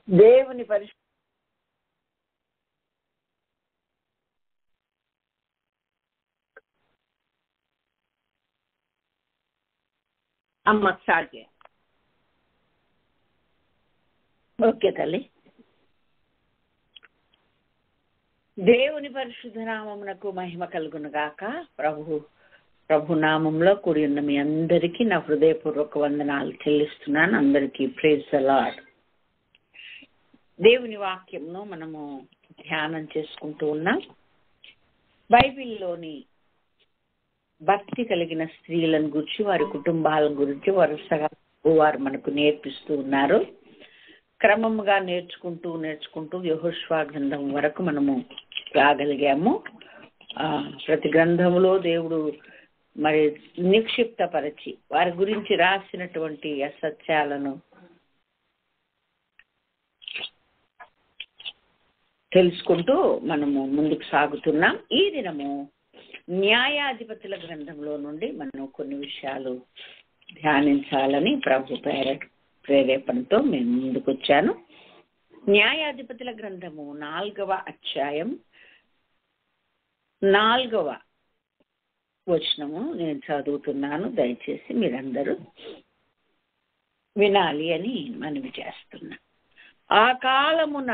దేవుని పరిశుద్ధ అమ్మ స్టార్ట్ చేయ. ఓకే తల్లి. దేవుని పరిశుద్ధ నామమునకు మహిమ కలుగును గాక. ప్రభు నామంలో కూడి ఉన్న మీ అందరికీ నా హృదయపూర్వక వందనాలు చెల్లిస్తున్నాను. అందరికీ ప్రైజ్ ది లార్డ్. దేవుని వాక్యంను మనము ధ్యానం చేసుకుంటూ ఉన్నాం. బైబిల్లోని భక్తి కలిగిన స్త్రీలను గురించి, వారి కుటుంబాల గురించి వరుసగా వారు మనకు నేర్పిస్తూ ఉన్నారు. క్రమముగా నేర్చుకుంటూ యెహోషువ గ్రంథం వరకు మనము రాగలిగాము. ప్రతి గ్రంథంలో దేవుడు మరి నిక్షిప్తపరిచి వారి గురించి రాసినటువంటి అసత్యాలను తెలుసుకుంటూ మనము ముందుకు సాగుతున్నాం. ఈ దినము న్యాయాధిపతుల గ్రంథంలో నుండి మనం కొన్ని విషయాలు ధ్యానించాలని ప్రభు ప్రేరేపణతో మేము ముందుకు వచ్చాను. న్యాయాధిపతుల గ్రంథము 4వ అధ్యాయం 4వ వచనము నేను చదువుతున్నాను. దయచేసి మీరందరూ వినాలి అని మనవి చేస్తున్నా. ఆ కాలమున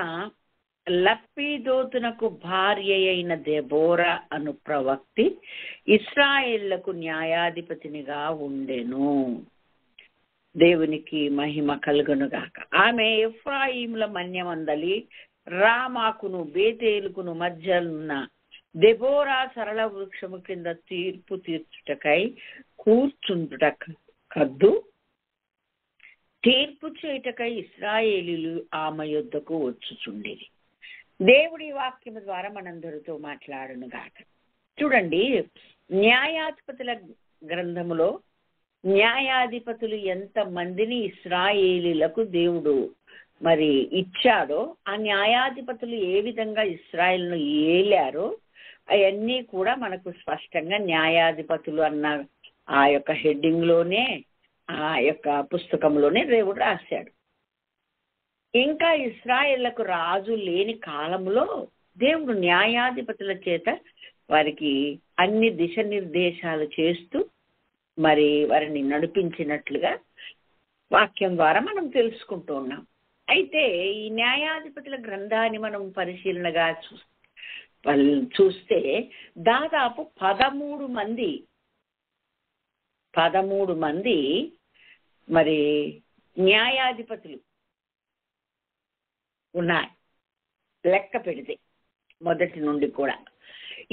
లప్పీదోతునకు భార్య అయిన దెబోరా అను ప్రవక్తి ఇశ్రాయేళ్లకు న్యాయాధిపతినిగా ఉండెను. దేవునికి మహిమ కలుగునుగాక. ఆమె ఎఫ్రాయిముల మన్యమందలి రామాకును బేతేలుకును మధ్యనున్న దెబోరా సరళ వృక్షము కింద తీర్పు తీర్చుటకై కూర్చుంటుట కద్దు. తీర్పు చేయుటకై ఇశ్రాయేలీలు ఆమె యొద్దకు వచ్చుచుండిరి. దేవుడి వాక్యం ద్వారా మనందరితో మాట్లాడును గాక. చూడండి, న్యాయాధిపతుల గ్రంథములో న్యాయాధిపతులు ఎంత మందిని ఇశ్రాయేలీలకు దేవుడు మరి ఇచ్చాడో, ఆ న్యాయాధిపతులు ఏ విధంగా ఇశ్రాయేలును ఏలారో అవన్నీ కూడా మనకు స్పష్టంగా న్యాయాధిపతులు అన్న ఆ యొక్క హెడ్డింగ్ లోనే, ఆ యొక్క పుస్తకంలోనే దేవుడు రాశాడు. ఇంకా ఇశ్రాయేళ్లకు రాజు లేని కాలంలో దేవుడు న్యాయాధిపతుల చేత వారికి అన్ని దిశ నిర్దేశాలు చేస్తూ మరి వారిని నడిపించినట్లుగా వాక్యం ద్వారా మనం తెలుసుకుంటూ ఉన్నాం. అయితే ఈ న్యాయాధిపతుల గ్రంథాన్ని మనం పరిశీలనగా చూస్తే దాదాపు 13 మంది మరి న్యాయాధిపతులు ఉన్నాయి లెక్క పెడితే, మొదటి నుండి కూడా.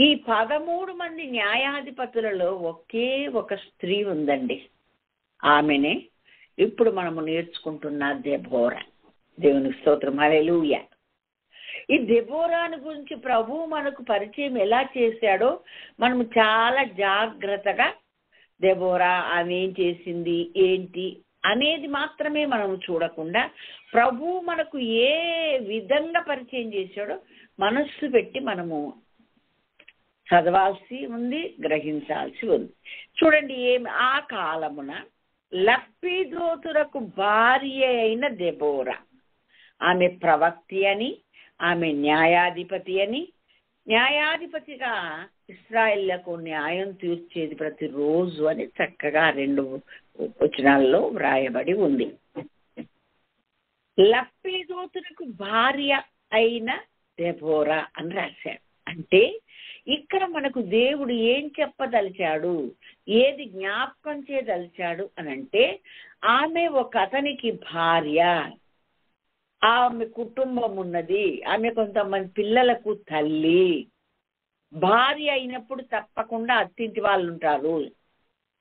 ఈ 13 మంది న్యాయాధిపతులలో ఒకే ఒక స్త్రీ ఉందండి. ఆమెనే ఇప్పుడు మనము నేర్చుకుంటున్న దెబోరా. దేవునికి స్తోత్రం, హల్లెలూయా. ఈ దెబోరాను గురించి ప్రభువు మనకు పరిచయం ఎలా చేశాడో మనము చాలా జాగ్రత్తగా దెబోరా ఆమె ఏం చేసింది ఏంటి అనేది మాత్రమే మనం చూడకుండా ప్రభువు మనకు ఏ విధంగా పరిచయం చేశాడో మనస్సు పెట్టి మనము చదవాల్సి ఉంది, గ్రహించాల్సి ఉంది. చూడండి, ఆ కాలమున లప్పీదోతులకు భార్య అయిన దెబోరా, ఆమె ప్రవక్తి అని, ఆమె న్యాయాధిపతి అని, న్యాయాధిపతిగా ఇశ్రాయేళ్లకు న్యాయం తీర్చేది ప్రతిరోజు అని చక్కగా 2 వచనాల్లో వ్రాయబడి ఉంది. లప్పీదోతులకు భార్య అయిన దెబోరా అని రాశాడు. అంటే ఇక్కడ మనకు దేవుడు ఏం చెప్పదలిచాడు, ఏది జ్ఞాపకం చేయదలిచాడు అనంటే, ఆమె ఒక అతనికి భార్య, ఆమె కుటుంబం ఉన్నది, ఆమె కొంతమంది పిల్లలకు తల్లి. భార్య అయినప్పుడు తప్పకుండా అత్తింటి వాళ్ళు ఉంటారు.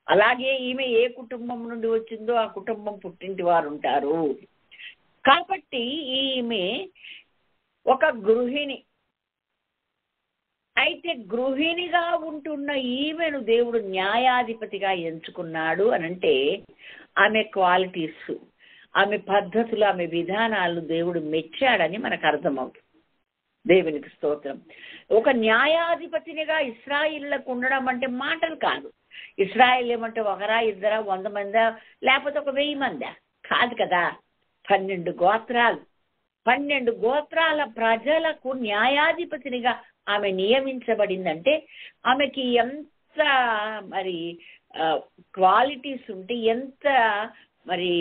అలాగే ఈమె ఏ కుటుంబం నుండి వచ్చిందో ఆ కుటుంబం పుట్టింటి వారు ఉంటారు. కాబట్టి ఈమె ఒక గృహిణి. అయితే గృహిణిగా ఉంటున్న ఈమెను దేవుడు న్యాయాధిపతిగా ఎంచుకున్నాడు అనంటే ఆమె క్వాలిటీస్, ఆమె పద్ధతులు, ఆమె విధానాలు దేవుడు మెచ్చాడని మనకు అర్థమవుతుంది. దేవునికి స్తోత్రం. ఒక న్యాయాధిపతినిగా ఇశ్రాయేలులకు ఉండడం అంటే మాటలు కాదు. ఇశ్రాయేలు ఏమంటే 1 2 100 మందా లేకపోతే 1000 మందా కాదు కదా. 12 గోత్రాలు, 12 గోత్రాల ప్రజలకు న్యాయాధిపతినిగా ఆమె నియమించబడిందంటే ఆమెకి ఎంత మరి క్వాలిటీస్ ఉంటే, ఎంత మరి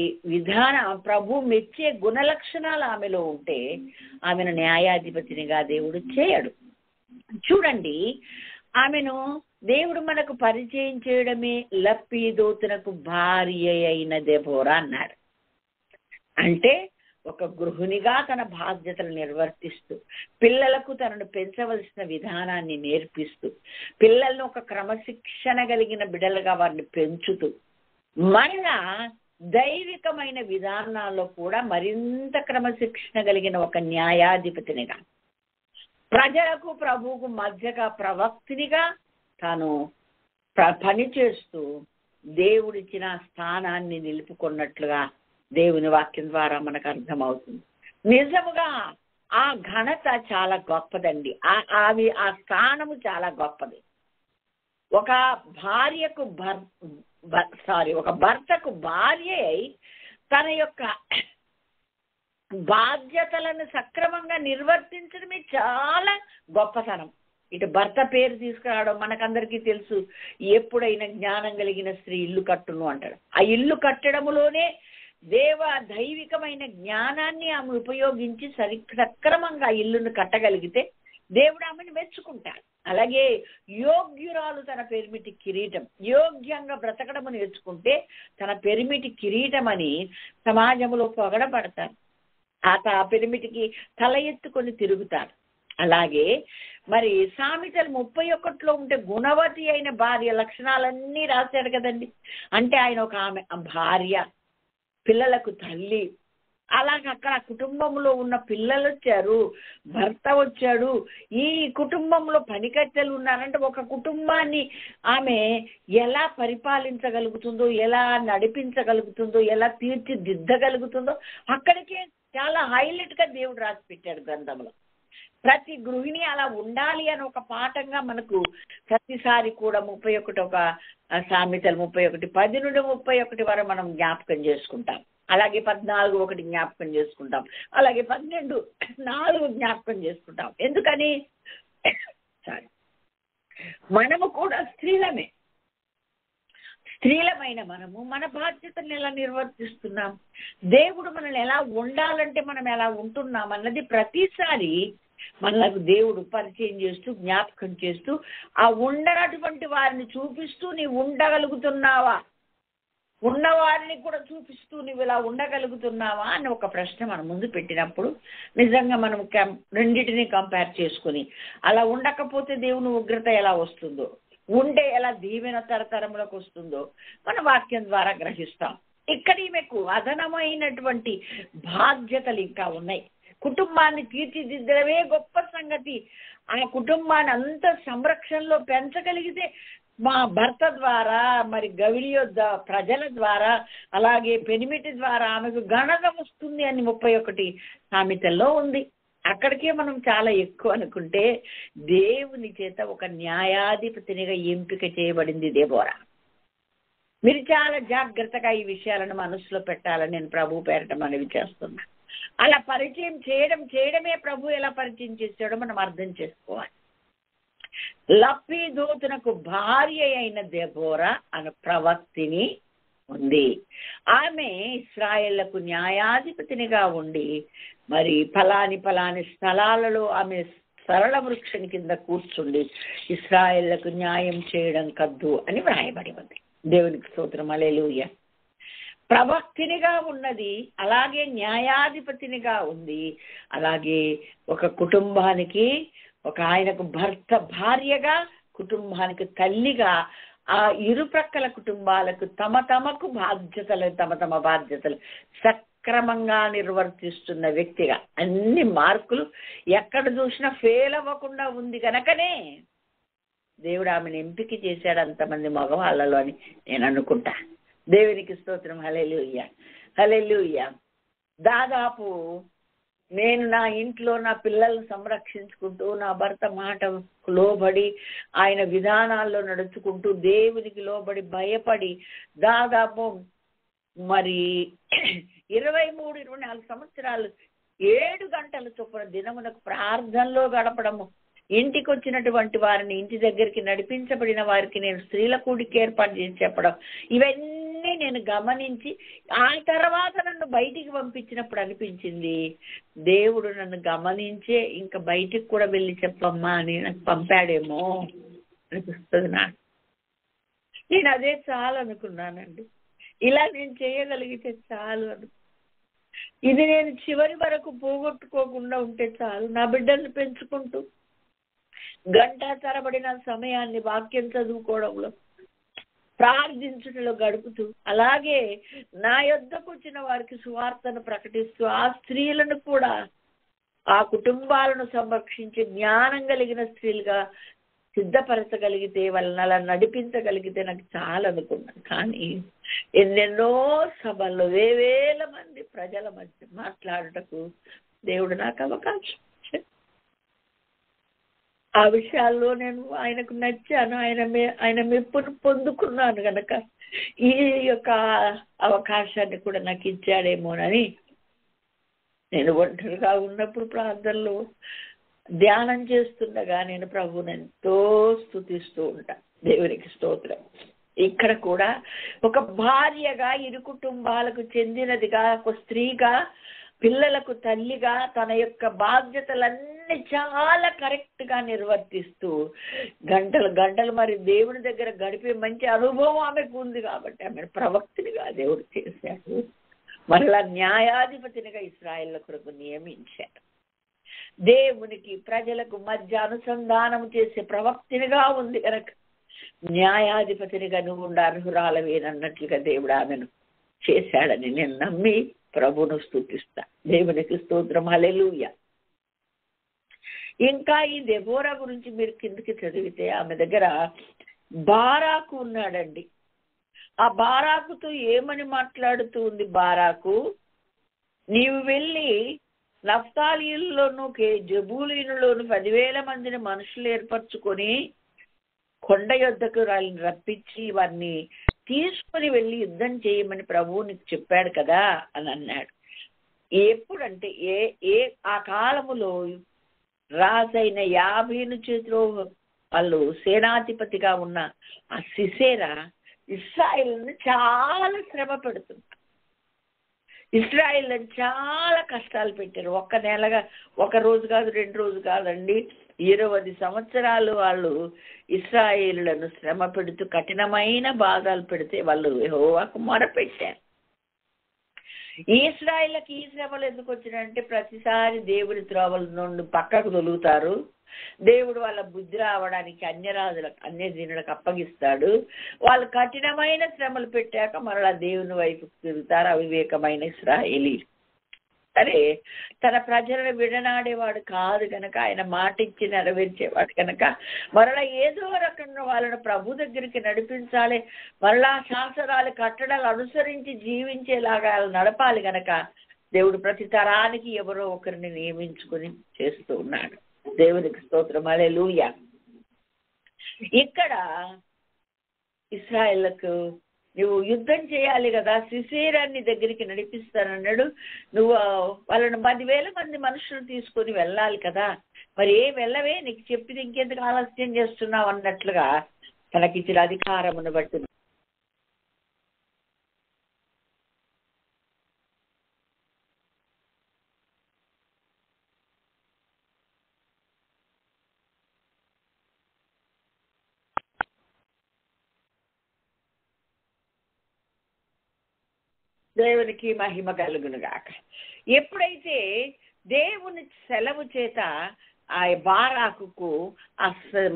ప్రభు మెచ్చే గుణలక్షణాలు ఆమెలో ఉంటే ఆమెను న్యాయాధిపతినిగా దేవుడు చేయడు. చూడండి, ఆమెను దేవుడు మనకు పరిచయం చేయడమే లప్పీదోతునకు భార్య అయిన దెబోరా అన్నాడు. అంటే ఒక గృహిణిగా తన బాధ్యతలు నిర్వర్తిస్తూ, పిల్లలకు తనను పెంచవలసిన విధానాన్ని నేర్పిస్తూ, పిల్లలను ఒక క్రమశిక్షణ కలిగిన బిడ్డలుగా వారిని పెంచుతూ, మరలా దైవికమైన విధానాల్లో కూడా మరింత క్రమశిక్షణ కలిగిన ఒక న్యాయాధిపతినిగా, ప్రజలకు ప్రభువుకు మధ్యగా ప్రవక్తినిగా తాను పనిచేస్తూ దేవుడిచ్చిన స్థానాన్ని నిలుపుకున్నట్లుగా దేవుని వాక్యం ద్వారా మనకు అర్థమవుతుంది. నిజముగా ఆ ఘనత చాలా గొప్పదండి. ఆ స్థానము చాలా గొప్పది. ఒక భర్తకు భార్య అయి తన యొక్క బాధ్యతలను సక్రమంగా నిర్వర్తించడమే చాలా గొప్పతనం. ఇటు భర్త పేరు తీసుకురావడం మనకందరికీ తెలుసు. ఎప్పుడైనా జ్ఞానం కలిగిన స్త్రీ ఇల్లు కట్టును అంటాడు. ఆ ఇల్లు కట్టడములోనే దైవికమైన జ్ఞానాన్ని ఆమె ఉపయోగించి సక్రమంగా ఇల్లును కట్టగలిగితే దేవుడు ఆమెను మెచ్చుకుంటాడు. అలాగే యోగ్యురాలు తన పెరిమిటి కిరీటం, యోగ్యంగా బ్రతకడము నేర్చుకుంటే తన పెరిమిటి కిరీటం అని సమాజంలో పొగడబడతారు. ఆ పెరిమిటికి తల ఎత్తుకొని తిరుగుతాడు. అలాగే మరి సామెతలు 31లో ఉంటే గుణవతి అయిన భార్య లక్షణాలన్నీ రాశాడు కదండి. అంటే ఆయన ఒక ఆమె భార్య, పిల్లలకు తల్లి, అలాగే అక్కడ కుటుంబంలో ఉన్న పిల్లలు వచ్చారు, భర్త వచ్చాడు, ఈ కుటుంబంలో పనికత్తెలు ఉన్నారంటే ఒక కుటుంబాన్ని ఆమె ఎలా పరిపాలించగలుగుతుందో, ఎలా నడిపించగలుగుతుందో, ఎలా తీర్చిదిద్దగలుగుతుందో అక్కడికే చాలా హైలైట్ గా దేవుడు రాసి పెట్టాడు గ్రంథంలో. ప్రతి గృహిణి అలా ఉండాలి అని ఒక పాఠంగా మనకు ప్రతిసారి కూడా 31 ఒక సామెతలు 31 10 నుండి 31 వరకు మనం జ్ఞాపకం చేసుకుంటాం. అలాగే 14:1 జ్ఞాపకం చేసుకుంటాం. అలాగే 12:4 జ్ఞాపకం చేసుకుంటాం. ఎందుకని మనము కూడా స్త్రీలమైన మనము మన బాధ్యతను ఎలా నిర్వర్తిస్తున్నాం, దేవుడు మనల్ని ఎలా ఉండాలంటే మనం ఎలా ఉంటున్నాం అన్నది ప్రతిసారి మనకు దేవుడు పరిచయం చేస్తూ జ్ఞాపకం చేస్తూ ఆ ఉండనటువంటి వారిని చూపిస్తూ నీవు ఉండగలుగుతున్నావా, ఉన్నవారిని కూడా చూపిస్తూ నువ్వు ఇలా ఉండగలుగుతున్నావా అని ఒక ప్రశ్న మన ముందు పెట్టినప్పుడు నిజంగా మనం రెండింటినీ కంపేర్ చేసుకుని అలా ఉండకపోతే దేవుని ఉగ్రత ఎలా వస్తుందో, ఉండే ఎలా దీవెన తరతరములకు వస్తుందో మన వాక్యం ద్వారా గ్రహిస్తాం. ఇక్కడ ఈమెకు అదనమైనటువంటి బాధ్యతలు ఇంకా ఉన్నాయి. కుటుంబాన్ని తీర్చిదిద్దడమే గొప్ప సంగతి. ఆ కుటుంబాన్ని అంత సంరక్షణలో పెంచగలిగితే మా భర్త ద్వారా, మరి గవిలియో ప్రజల ద్వారా, అలాగే పెనిమిటి ద్వారా ఆమెకు ఘనత వస్తుంది అని 31 సామెతల్లో ఉంది. అక్కడికే మనం చాలా ఎక్కువ అనుకుంటే దేవుని చేత ఒక న్యాయాధిపతినిగా ఎంపిక చేయబడింది దెబోరా. మీరు చాలా జాగ్రత్తగా ఈ విషయాలను మనసులో పెట్టాలని నేను ప్రభు పేరట మనవి చేస్తున్నా. అలా పరిచయం చేయడమే ప్రభు ఎలా పరిచయం చేశాడో మనం అర్థం చేసుకోవాలి. లప్పీదోతునకు భార్య అయిన దెబోరా అనే ప్రవక్తిని ఉంది. ఆమె ఇశ్రాయేళ్లకు న్యాయాధిపతినిగా ఉండి మరి పలాని స్థలాలలో ఆమె సరళ వృక్షం కింద కూర్చుండి ఇశ్రాయేళ్లకు న్యాయం చేయడం కద్దు అని వ్రాయబడి ఉంది. దేవునికి స్తోత్రం, హల్లెలూయా. ప్రవక్తినిగా ఉన్నది, అలాగే న్యాయాధిపతినిగా ఉంది, అలాగే ఒక కుటుంబానికి ఆయనకు భార్యగా, కుటుంబానికి తల్లిగా, ఆ ఇరుప్రక్కల కుటుంబాలకు తమ తమ బాధ్యతలు సక్రమంగా నిర్వర్తిస్తున్న వ్యక్తిగా అన్ని మార్కులు ఎక్కడ చూసినా ఫెయిల్ అవ్వకుండా ఉంది కనుకనే దేవుడు ఆమెను ఎంపిక చేశాడు అంతమంది మగవాళ్ళలో అని నేను అనుకుంటా. దేవునికి స్తోత్రం, హల్లెలూయా, హల్లెలూయా. దాదాపు నేను నా ఇంట్లో నా పిల్లల్ని సంరక్షించుకుంటూ, నా భర్త మాటకు లోబడి, ఆయన విధానాల్లో నడుచుకుంటూ, దేవునికి లోబడి భయపడి దాదాపు మరి 23-24 సంవత్సరాలు 7 గంటల చొప్పున దినమునకు ప్రార్థనలో గడపడము, ఇంటికి వచ్చినటువంటి వారిని ఇంటి దగ్గరికి నడిపించబడిన వారికి నేను స్త్రీల కూడికి ఏర్పాటు చేసి చెప్పడం, ఇవన్నీ నేను గమనించి ఆ తర్వాత నన్ను బయటికి పంపించినప్పుడు అనిపించింది, దేవుడు నన్ను గమనించే ఇంకా బయటికి కూడా వెళ్ళి చెప్పమ్మా అని నాకు పంపాడేమో అనిపిస్తుంది. నేను అదే చాలు అనుకున్నానండి. ఇలా నేను చేయగలిగితే చాలు అను, ఇది నేను చివరి వరకు పోగొట్టుకోకుండా ఉంటే చాలు. నా బిడ్డల్ని పెంచుకుంటూ గంట తరబడిన సమయాన్ని వాక్యం చదువుకోవడంలో, ప్రార్థించడంలో గడుపుతూ, అలాగే నా యొద్దకు వచ్చిన వారికి సువార్తను ప్రకటిస్తూ ఆ స్త్రీలను కూడా ఆ కుటుంబాలను సంరక్షించే జ్ఞానం కలిగిన స్త్రీలుగా సిద్ధపరచగలిగితే, వాళ్ళని అలా నడిపించగలిగితే నాకు చాలా అనుకున్నాను. కానీ ఎన్నెన్నో సభల్లో వేవేల మంది ప్రజల మధ్య మాట్లాడటకు దేవుడు నాకు అవకాశం ఇచ్చాడు. ఆ విషయాల్లో నేను ఆయనకు నచ్చాను, ఆయన మెప్పును పొందుకున్నాను కనుక ఈ యొక్క అవకాశాన్ని కూడా నాకు ఇచ్చాడేమోనని నేను ఒంటరిగా ఉన్నప్పుడు ప్రార్థనలో ధ్యానం చేస్తుండగా నేను ప్రభువుని ఎంతో స్తుతిస్తూ ఉంటా. దేవునికి స్తోత్రం. ఇక్కడ కూడా ఒక భార్యగా, ఇరు కుటుంబాలకు చెందినదిగా, ఒక స్త్రీగా, పిల్లలకు తల్లిగా తన యొక్క బాధ్యతలన్నీ చాలా కరెక్ట్ గా నిర్వర్తిస్తూ గంటలు గంటలు మరి దేవుని దగ్గర గడిపే మంచి అనుభవం ఆమెకు ఉంది కాబట్టి ఆమె ప్రవక్తినిగా దేవుడు చేశాడు. మరలా న్యాయాధిపతినిగా ఇశ్రాయేలు కొరకు నియమించాడు. దేవునికి ప్రజలకు మధ్య అనుసంధానం చేసే ప్రవక్తినిగా ఉంది కనుక న్యాయాధిపతినిగా నువ్వు ఉండ అర్హురాలవేనన్నట్లుగా దేవుడు ఆమెను చేశాడని నేను నమ్మి ప్రభువును స్తుతిస్తా. దేవునికి స్తోత్రం. హల్లెలూయా. ఇంకా ఈ దెబోరా గురించి మీరు కిందకి చదివితే ఆమె దగ్గర బారాకు ఉన్నాడండి. ఆ బారాకుతో ఏమని మాట్లాడుతూ ఉంది? బారాకు, నీవు వెళ్ళి నఫ్తాలీయుల్లోను జబూలీనులోను 10,000 మందిని మనుషులు ఏర్పరచుకొని కొండ యొద్దకు వాళ్ళని రప్పించి వారిని తీసుకుని వెళ్ళి యుద్ధం చేయమని ప్రభువు నీకు చెప్పాడు కదా అని అన్నాడు. ఎప్పుడంటే ఆ కాలములో రాజైన యాబీను చేతిలో వాళ్ళు సేనాధిపతిగా ఉన్న ఆ సిసేరా ఇశ్రాయేలును చాలా శ్రమ పెడుతుంది. ఇశ్రాయేలుని చాలా కష్టాలు పెట్టారు. ఒక్క నెలగా, ఒక రోజు కాదు, 2 రోజులు కాదండి, 20 సంవత్సరాలు వాళ్ళు ఇశ్రాయేలులను శ్రమ పెడుతూ కఠినమైన బాధలు పెడితే వాళ్ళు యెహోవాకు మొరపెట్టారు. ఇశ్రాయేలుకి ఈ శ్రమలు ఎందుకు వచ్చినాయంటే ప్రతిసారి దేవుని త్రోవల నుండి పక్కకు తొలుగుతారు. దేవుడు వాళ్ళ బుద్ధి రావడానికి అన్యజనులకు అప్పగిస్తాడు. వాళ్ళు కఠినమైన శ్రమలు పెట్టాక మరలా దేవుని వైపుకు తిరుగుతారు అవివేకమైన ఇశ్రాయేలీలు. సరే, తన ప్రజలను విడనాడేవాడు కాదు కనుక, ఆయన మాట ఇచ్చి నెరవేర్చేవాడు కనుక మరలా ఏదో రకంగా వాళ్ళను ప్రభు దగ్గరికి నడిపించాలి, మరలా శాసనాలు కట్టడాలు అనుసరించి జీవించేలాగా నడపాలి కనుక దేవుడు ప్రతి తరానికి ఎవరో ఒకరిని నియమించుకుని చేస్తూ ఉన్నాడు. దేవునికి స్తోత్రం. హల్లెలూయా. ఇక్కడ ఇశ్రాయేలుకు నువ్వు యుద్ధం చేయాలి కదా, సిసేరాన్ని దగ్గరికి నడిపిస్తానన్నాడు. నువ్వు వాళ్ళని 10,000 మంది మనుషులు తీసుకొని వెళ్ళాలి కదా, మరి వెళ్ళవే, నీకు చెప్పింది ఇంకెందుకు ఆలస్యం చేస్తున్నావు అన్నట్లుగా తనకిచ్చిన అధికారమును బట్టి దేవునికి మహిమ కలుగును గాక. ఎప్పుడైతే దేవుని సెలవు చేత ఆ బారాకుకు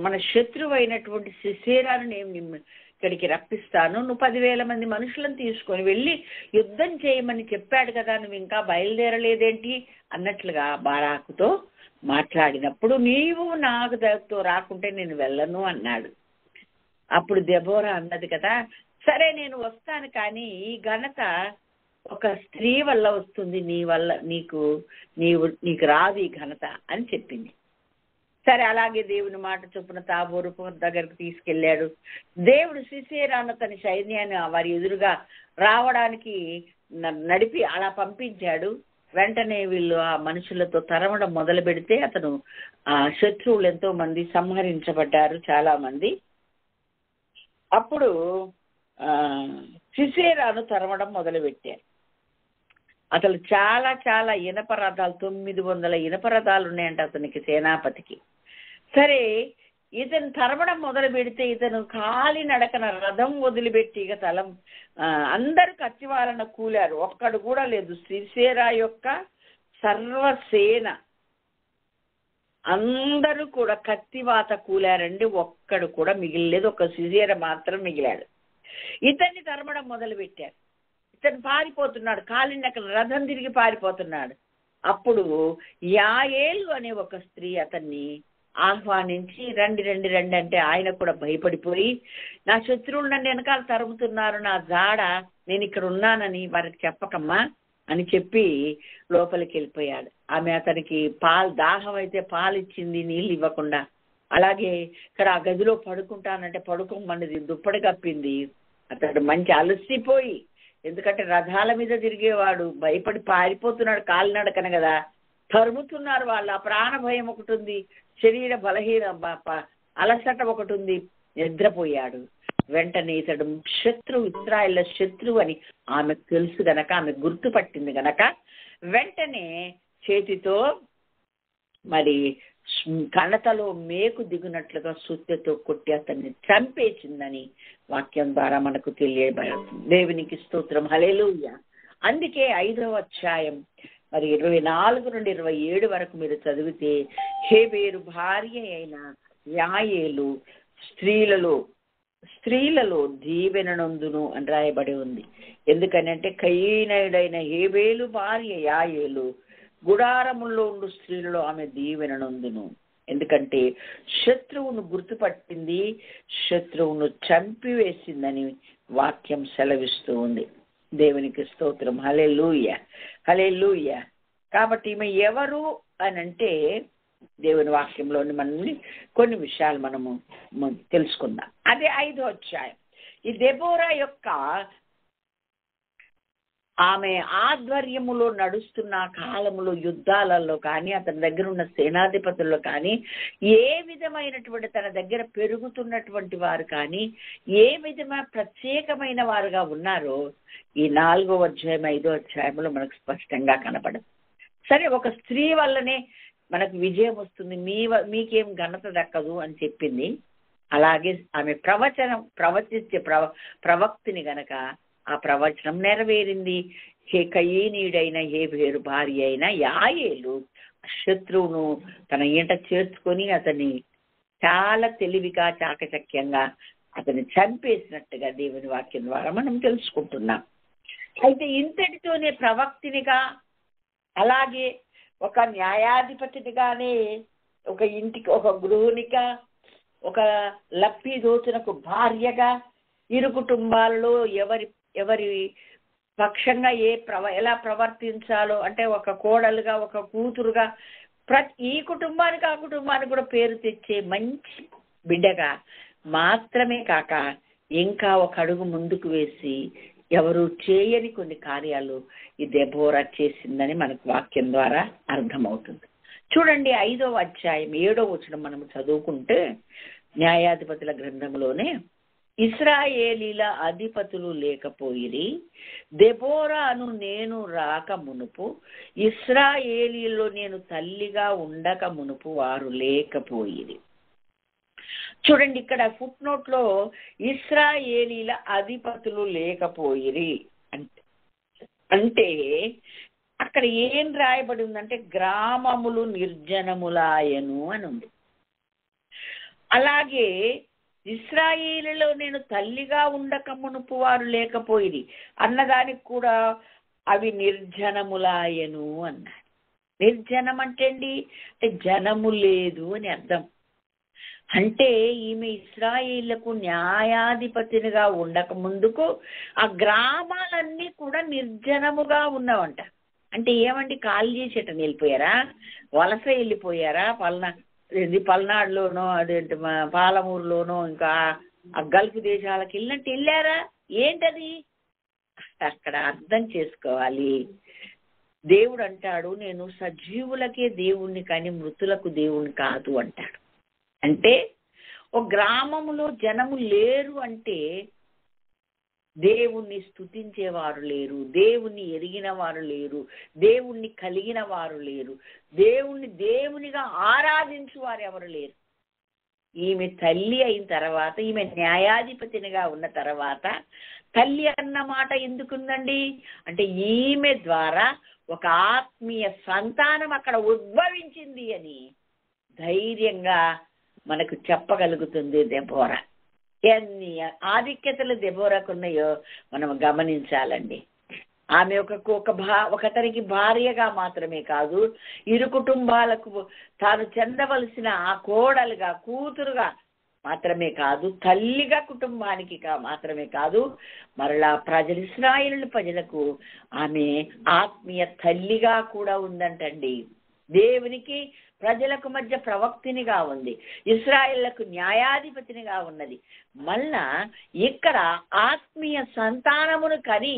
మన శత్రువు అయినటువంటి సిసేరాను నేను ఇక్కడికి రప్పిస్తాను, నువ్వు 10,000 మంది మనుషులను తీసుకొని వెళ్ళి యుద్ధం చేయమని చెప్పాడు కదా, నువ్వు ఇంకా బయలుదేరలేదేంటి అన్నట్లుగా బారాకుతో మాట్లాడినప్పుడు, నీవు నాకు దయతో రాకుంటే నేను వెళ్ళను అన్నాడు. అప్పుడు దెబోరా అన్నది కదా, సరే నేను వస్తాను, కానీ ఈ ఘనత ఒక స్త్రీ వల్ల వస్తుంది, నీ వల్ల నీకు రాదు ఈ ఘనత అని చెప్పింది. సరే, అలాగే దేవుని మాట చొప్పున తాబోరు దగ్గరకు తీసుకెళ్లాడు. దేవుడు సిసేరాను తన సైన్యాన్ని వారి ఎదురుగా రావడానికి నడిపి అలా పంపించాడు. వెంటనే వీళ్ళు ఆ మనుషులతో తరమడం మొదలు పెడితే అతను ఆ శత్రువులు ఎంతో మంది సంహరించబడ్డారు, చాలా మంది. అప్పుడు సిసేరాను తరమడం మొదలు పెట్టారు. అసలు చాలా చాలా ఇనప రథాలు, 900 ఇనప రథాలు ఉన్నాయంట అతనికి, సేనాపతికి. సరే, ఇతను తరమడం మొదలు పెడితే ఇతను కాలి నడకన రథం వదిలిపెట్టి ఇక అందరూ కత్తివాలన కూలారు, ఒక్కడు కూడా లేదు. సిసేరా యొక్క సర్వసేన అందరూ కూడా కత్తివాత కూలారండి, ఒక్కడు కూడా మిగిలిలేదు. ఒక సిసేరా మాత్రం మిగిలాడు. ఇతన్ని తరమడం మొదలు పెట్టారు. ఇతను పారిపోతున్నాడు, కాలినడకన రథం తిరిగి పారిపోతున్నాడు. అప్పుడు యాయేలు అనే ఒక స్త్రీ అతన్ని ఆహ్వానించి రండి రండి రండి అంటే ఆయన కూడా భయపడిపోయి, నా శత్రువులు నన్ను వెనకాల తరుముతున్నారు, నా జాడ నేను ఇక్కడ ఉన్నానని వారికి చెప్పకమ్మా అని చెప్పి లోపలికి వెళ్ళిపోయాడు. ఆమె అతనికి దాహం అయితే పాలు ఇచ్చింది, నీళ్ళు ఇవ్వకుండా. అలాగే ఇక్కడ ఆ గదిలో పడుకుంటానంటే పడుకోమన్నది, దుప్పటి కప్పింది. అతడు మంచి అలసిపోయి, ఎందుకంటే రథాల మీద తిరిగేవాడు, భయపడి పారిపోతున్నాడు, కాలినడకన కదా, తరుముతున్నారు వాళ్ళు. ఆ ప్రాణ భయం ఒకటి ఉంది, శరీర బలహీన అలసట ఒకటి ఉంది, నిద్రపోయాడు. వెంటనే ఇతడు ఇశ్రాయేళ్ల శత్రువు అని ఆమెకు తెలుసు గనక, ఆమె గుర్తుపట్టింది గనక వెంటనే చేతితో మరి కణతలో మేకు దిగునట్లుగా సుత్తెతో కొట్టి అతన్ని చంపేసిందని వాక్యం ద్వారా మనకు తెలియబడుతుంది. దేవునికి స్తోత్రం, హల్లెలూయా. అందుకే 5వ అధ్యాయం మరి 24 నుండి 27 వరకు మీరు చదివితే, హేబేరు భార్య అయిన యాయేలు స్త్రీలలో దీవెననందును అని రాయబడి ఉంది. ఎందుకనంటే కయీనయుడైన హేబేలు భార్య యాయేలు గుడారముల్లో ఉండు స్త్రీలలో ఆమె దీవెననందును. ఎందుకంటే శత్రువును గుర్తుపట్టింది, శత్రువును చంపివేసిందని వాక్యం సెలవిస్తూ ఉంది. దేవునికి స్తోత్రం, హల్లెలూయా హల్లెలూయా. కాబట్టి ఈమె ఎవరు అని అంటే, దేవుని వాక్యంలోని మనల్ని కొన్ని విషయాలు మనము తెలుసుకుందాం. అదే 5వ అధ్యాయం. ఈ దెబోరా యొక్క ఆమె ఆధ్వర్యములో నడుస్తున్న కాలములో యుద్ధాలలో కానీ, అతని దగ్గర ఉన్న సేనాధిపతుల్లో కానీ, ఏ విధమైనటువంటి తన దగ్గర పెరుగుతున్నటువంటి వారు కానీ ఏ విధమైన ప్రత్యేకమైన వారుగా ఉన్నారో ఈ 4వ అధ్యాయం 5వ అధ్యాయంలో మనకు స్పష్టంగా కనపడదు. సరే, ఒక స్త్రీ వల్లనే మనకు విజయం వస్తుంది, మీకేం ఘనత దక్కదు అని చెప్పింది. అలాగే ఆమె ప్రవచించే ప్రవక్తిని గనక ఆ ప్రవచనం నెరవేరింది. కయీనీయుడైన హేబేరు భార్య అయిన యాయేలు శత్రువును తన ఇంట చేర్చుకొని అతన్ని చాలా తెలివిగా చాకచక్యంగా అతన్ని చంపేసినట్టుగా దేవుని వాక్యం ద్వారా మనం తెలుసుకుంటున్నాం. అయితే ఇంతటితోనే ప్రవక్తినిగా, అలాగే ఒక న్యాయాధిపతినిగానే, ఒక ఇంటికి ఒక గృహిణిగా, ఒక లప్పిదోచునకు భార్యగా, ఇరు కుటుంబాలలో ఎవరి పక్షంగా ఎలా ప్రవర్తించాలో, అంటే ఒక కోడలుగా, ఒక కూతురుగా, ఈ కుటుంబానికి ఆ కుటుంబానికి కూడా పేరు తెచ్చే మంచి బిడ్డగా మాత్రమే కాక ఇంకా ఒక అడుగు ముందుకు వేసి ఎవరు చేయని కొన్ని కార్యాలు ఈ దెబోరా చేసిందని మనకు వాక్యం ద్వారా అర్థమవుతుంది. చూడండి, 5వ అధ్యాయం 7వ వచనం మనం చదువుకుంటే, న్యాయాధిపతుల గ్రంథంలోనే, ఇశ్రాయేలీల అధిపతులు లేకపోయిరి, దెబోరాను నేను రాక మునుపు, ఇశ్రాయేలీలో నేను తల్లిగా ఉండక మునుపు వారు లేకపోయిరి. చూడండి, ఇక్కడ ఫుట్ నోట్ లో ఇశ్రాయేలీల అధిపతులు లేకపోయిరి అంటే అక్కడ ఏం రాయబడి ఉందంటే, గ్రామములు నిర్జనములాయను అని ఉంది. అలాగే ఇశ్రాయేలులో నేను తల్లిగా ఉండక మునుపు వారు లేకపోయిరి అన్నదానికి కూడా అవి నిర్జనములాయను అన్నాడు. నిర్జనం అంటే జనము లేదు అని అర్థం. అంటే ఈమె ఇశ్రాయేలుకు న్యాయాధిపతినిగా ఉండక ముందుకు ఆ గ్రామాలన్నీ కూడా నిర్జనముగా ఉన్నవంట. అంటే ఏమండి, ఖాళీ చేసేటని వెళ్ళిపోయారా, వలస వెళ్ళిపోయారా, పల్నాడులోనో అదేంటి పాలమూరులోనో ఇంకా ఆ గల్ఫ్ దేశాలకు వెళ్ళారా ఏంటది? అక్కడ అర్థం చేసుకోవాలి. దేవుడు అంటాడు, నేను సజీవులకే దేవుణ్ణి కానీ మృతులకు దేవుణ్ణి కాదు అంటాడు. అంటే ఒక గ్రామంలో జనము లేరు అంటే దేవుణ్ణి స్తుతించేవారు లేరు, దేవుణ్ణి ఎరిగిన వారు లేరు, దేవుణ్ణి కలిగిన వారు లేరు, దేవుణ్ణి దేవునిగా ఆరాధించు వారు ఎవరు లేరు. ఈమె తల్లి అయిన తర్వాత, ఈమె న్యాయాధిపతినిగా ఉన్న తర్వాత తల్లి అన్న మాట ఎందుకుందండి అంటే ఈమె ద్వారా ఒక ఆత్మీయ సంతానం అక్కడ ఉద్భవించింది అని ధైర్యంగా మనకు చెప్పగలుగుతుంది దెబోరా. ఎన్ని ఆధిక్యతలు దెబోరాకున్నాయో మనం గమనించాలండి. ఆమె ఒకతనికి భార్యగా మాత్రమే కాదు, ఇరు కుటుంబాలకు తాను చెందవలసిన ఆ కోడలుగా, కూతురుగా మాత్రమే కాదు, తల్లిగా కుటుంబానికి మాత్రమే కాదు, మరలా ఇశ్రాయేలు ప్రజలకు ఆమె ఆత్మీయ తల్లిగా కూడా ఉందంటండి. దేవునికి ప్రజలకు మధ్య ప్రవక్తినిగా ఉంది, ఇశ్రాయేళ్లకు న్యాయాధిపతినిగా ఉన్నది. మళ్ళా ఇక్కడ ఆత్మీయ సంతానమును కని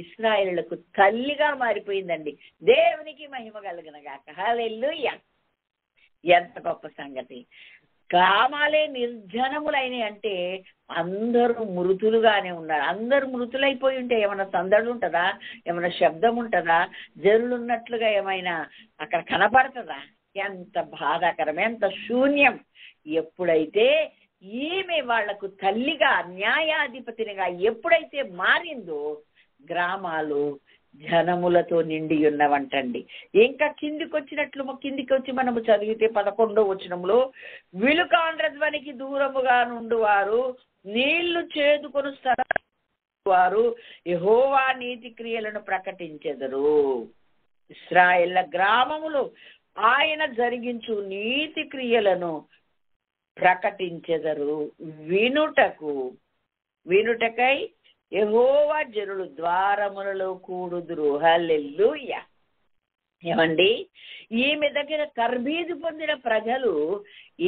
ఇశ్రాయేళ్లకు తల్లిగా మారిపోయిందండి. దేవునికి మహిమ కలుగునగాక. హల్లెలూయా. ఎంత గొప్ప సంగతి. గ్రామాలే నిర్జనములైన అంటే అందరూ మృతులుగానే ఉన్నారు. అందరూ మృతులైపోయి ఉంటే ఏమైనా సందడి ఉంటుందా, ఏమైనా శబ్దం ఉంటుందా, జనులు ఉన్నట్లుగా ఏమైనా అక్కడ కనపడుతుందా? ఎంత బాధాకరం, ఎంత శూన్యం. ఎప్పుడైతే ఈమె వాళ్లకు తల్లిగా, న్యాయాధిపతినిగా ఎప్పుడైతే మారిందో గ్రామాలు జనములతో నిండి ఉన్నవంటండి. ఇంకా కిందికి వచ్చి మనము చదివితే 11వ వచనంలో, విలుకాండ్ర ధ్వనికి దూరముగా నుండువారు, నీళ్లు చేదుకొని వారు యెహోవా నీతి క్రియలను ప్రకటించెదరు. ఇశ్రాయేళ్ల గ్రామములు ఆయన జరిగించు నీతి క్రియలను ప్రకటించెదరు. వినుటకై యెహోవా జనులు ద్వారములలో కూడుదురు. హల్లెలూయా. ఏమండి, ఈమె దగ్గర తర్బీదు పొందిన ప్రజలు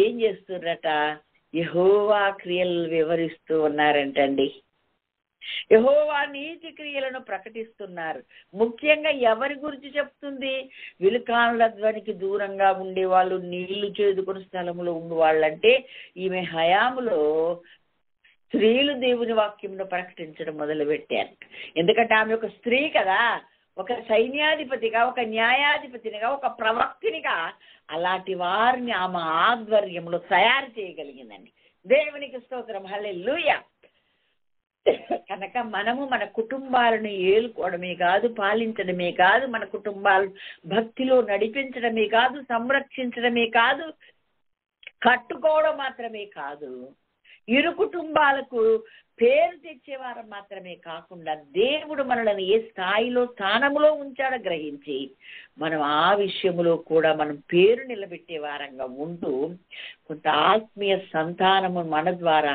ఏం చేస్తున్నారట? యెహోవా క్రియలు వివరిస్తూ ఉన్నారంటండి. యెహోవా నీతి క్రియలను ప్రకటిస్తున్నారు. ముఖ్యంగా ఎవరి గురించి చెప్తుంది? విలుకాండ్ర ధ్వనికి దూరంగా ఉండే వాళ్ళు, నీళ్లు చేదుకుని స్థలంలో ఉండే వాళ్ళంటే ఈమె హయాములో స్త్రీలు దేవుని వాక్యంలో ప్రకటించడం మొదలుపెట్టారు. ఎందుకంటే ఆమె ఒక స్త్రీ కదా, ఒక సైన్యాధిపతిగా, ఒక న్యాయాధిపతినిగా, ఒక ప్రవక్తినిగా అలాంటి వారిని ఆమె ఆధ్వర్యంలో తయారు చేయగలిగిందండి. దేవునికి స్తోత్రం. హల్లెలూయా. కనుక మనము మన కుటుంబాలను ఏలుకోవడమే కాదు, పాలించడమే కాదు, మన కుటుంబాలు భక్తిలో నడిపించడమే కాదు, సంరక్షించడమే కాదు, కట్టుకోవడం మాత్రమే కాదు, ఇరు కుటుంబాలకు పేరు తెచ్చేవారు మాత్రమే కాకుండా దేవుడు మనల్ని ఏ స్థానంలో ఉంచాడో గ్రహించి మనం ఆ విషయంలో కూడా మనం పేరు నిలబెట్టే వారంగా ఉంటూ కొంత ఆత్మీయ సంతానము మన ద్వారా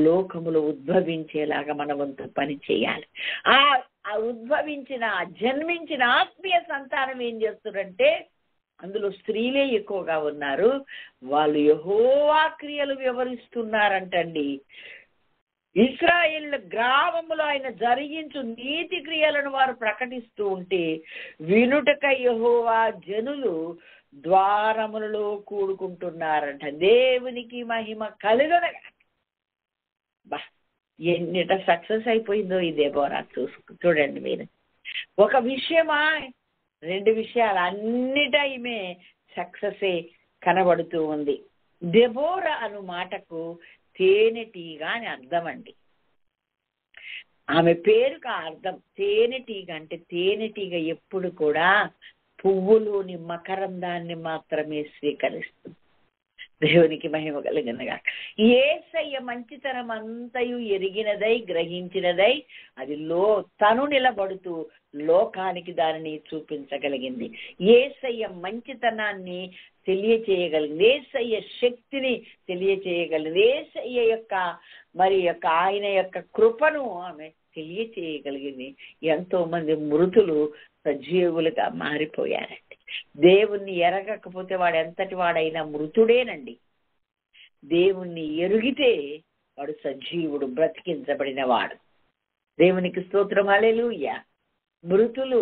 లోకములో ఉద్భవించేలాగా మన వంతు పని చేయాలి. ఆ జన్మించిన ఆత్మీయ సంతానం ఏం చేస్తున్నారంటే అందులో స్త్రీలే ఎక్కువగా ఉన్నారు. వాళ్ళు యెహోవా క్రియలు వివరిస్తున్నారంటండి. ఇశ్రాయేలు గ్రామములో ఆయన జరిగించు నీతి క్రియలను వారు ప్రకటిస్తూ ఉంటే వినుటకై యెహోవా జనులు ద్వారములలో కూడుకుంటున్నారంట. దేవునికి మహిమ కలుగునగాక. ఎన్నిట సక్సెస్ అయిపోయిందో ఈ దెబోరా. చూడండి మీరు, ఒక విషయమా, 2 విషయాలు, అన్నిటా ఈమె సక్సెస్ కనబడుతూ ఉంది. దెబోరా అను మాటకు తేనెటీగ అని అర్థం అండి. ఆమె పేరుకు అర్థం తేనెటీగ. అంటే తేనెటీగ ఎప్పుడు కూడా పువ్వులోని మకరందాన్ని మాత్రమే స్వీకరిస్తుంది. దేవునికి మహిమ కలిగినగా. యేసయ్య మంచితనం అంతయు ఎరిగినదై, గ్రహించినదై అది తను నిలబడుతూ లోకానికి దానిని చూపించగలిగింది. యేసయ్య మంచితనాన్ని తెలియచేయగలిగింది, యేసయ్య శక్తిని తెలియచేయగలిగింది, యేసయ్య ఆయన యొక్క కృపను ఆమె తెలియచేయగలిగింది. ఎంతో మంది మృతులు సజీవులుగా మారిపోయారండి. దేవుణ్ణి ఎరగకపోతే వాడు ఎంతటి వాడైనా మృతుడేనండి. దేవుణ్ణి ఎరిగితే వాడు సజీవుడు, బ్రతికించబడిన వాడు. దేవునికి స్తోత్రం. హల్లెలూయా. మృతులు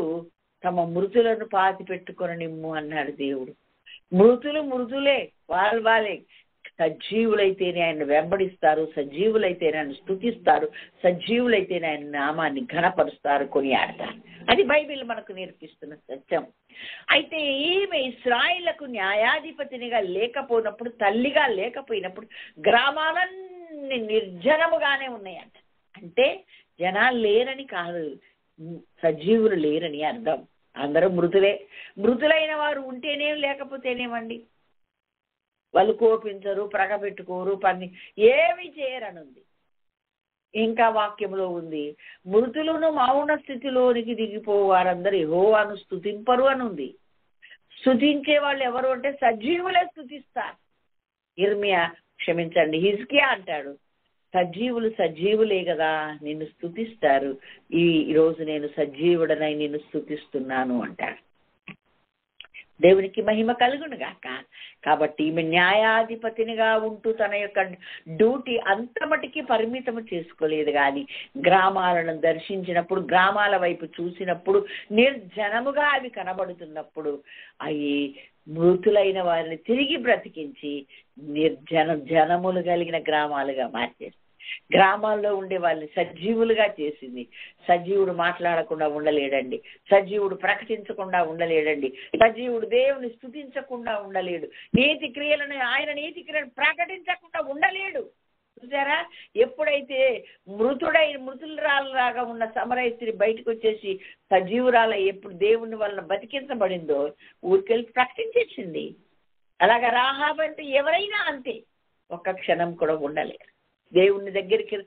తమ మృతులను పాతి పెట్టుకొననిమ్ము అన్నాడు దేవుడు. మృతులే వాళ్ళే సజీవులైతేనే ఆయన వెంబడిస్తారు, సజీవులైతేనే ఆయన స్తుతిస్తారు, సజీవులైతేనే ఆయన నామాన్ని ఘనపరుస్తారు, కొనియాడతారు. అది బైబిల్ మనకు నేర్పిస్తున్న సత్యం. అయితే ఈమె ఇశ్రాయేలుకు న్యాయాధిపతినిగా లేకపోయినప్పుడు, తల్లిగా లేకపోయినప్పుడు గ్రామాలన్నీ నిర్జనముగానే ఉన్నాయంట. అంటే జనాలు లేరని కాదు, సజీవులు లేరని అర్థం. అందరూ మృతులైన వారు ఉంటేనేం లేకపోతేనేమండి? వాళ్ళు కోపించరు, ప్రగబెట్టుకోరు, పని ఏమి చేయరనుంది. ఇంకా వాక్యంలో ఉంది, మృతులను మౌన స్థితిలోనికి దిగిపోవారందరూ యెహోవాను స్తుతింపరు అని ఉంది. స్తుతించే వాళ్ళు ఎవరు అంటే సజీవులే స్తుతిస్తారు. హిజ్కియా అంటాడు, సజీవులే కదా నిన్ను స్తుతిస్తారు, ఈ రోజు నేను సజీవుడనై నిన్ను స్తుతిస్తున్నాను అంటాడు. దేవునికి మహిమ కలుగును గాక. కాబట్టి ఈమె న్యాయాధిపతినిగా ఉంటూ తన యొక్క డ్యూటీ అంత మటుకి పరిమితము చేసుకోలేదు. కానీ గ్రామాలను దర్శించినప్పుడు, గ్రామాల వైపు చూసినప్పుడు, నిర్జనముగా అవి కనబడుతున్నప్పుడు అవి మృతులైన వారిని తిరిగి బ్రతికించి జనములు కలిగిన గ్రామాలుగా మార్చేసి గ్రామాల్లో ఉండే వాళ్ళని సజీవులుగా చేసింది. సజీవుడు మాట్లాడకుండా ఉండలేడండి, సజీవుడు ప్రకటించకుండా ఉండలేడండి, సజీవుడు దేవుని స్తుతించకుండా ఉండలేడు, ఆయన నీతి క్రియలను ప్రకటించకుండా ఉండలేడు. చూసారా? ఎప్పుడైతే మృతులరాలాగా ఉన్న సమరయ స్త్రీ బయటకు వచ్చేసి సజీవురాల ఎప్పుడు దేవుని వలన బతికించబడిందో ఊరికెళ్ళి ప్రకటించేసింది. అలాగా రాహాబు అంటే ఎవరైనా అంతే, ఒక్క క్షణం కూడా ఉండలేరు. దేవుని దగ్గరికి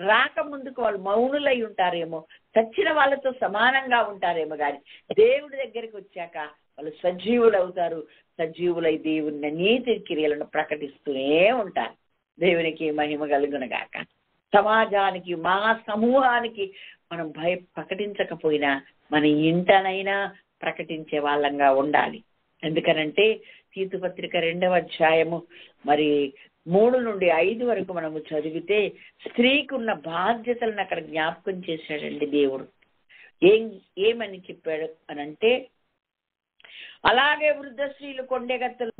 రాకముందుకు వాళ్ళు మౌనులై ఉంటారేమో, చచ్చిన వాళ్ళతో సమానంగా ఉంటారేమో, కానీ దేవుడి దగ్గరికి వచ్చాక వాళ్ళు సజీవులు అవుతారు. సజీవులై దేవుని నీతి క్రియలను ప్రకటిస్తూనే ఉంటారు. దేవునికి మహిమ కలుగునగాక. సమాజానికి, సమూహానికి మనం ప్రకటించకపోయినా మన ఇంటనైనా ప్రకటించే వాళ్ళంగా ఉండాలి. ఎందుకనంటే తీతు పత్రిక 2వ అధ్యాయము 3 నుండి 5 వరకు మనము చదివితే స్త్రీకి ఉన్న బాధ్యతలను అక్కడ జ్ఞాపకం చేశాడండి దేవుడు. ఏమని చెప్పాడు అనంటే, అలాగే వృద్ధ స్త్రీలు కొండెగత్తలు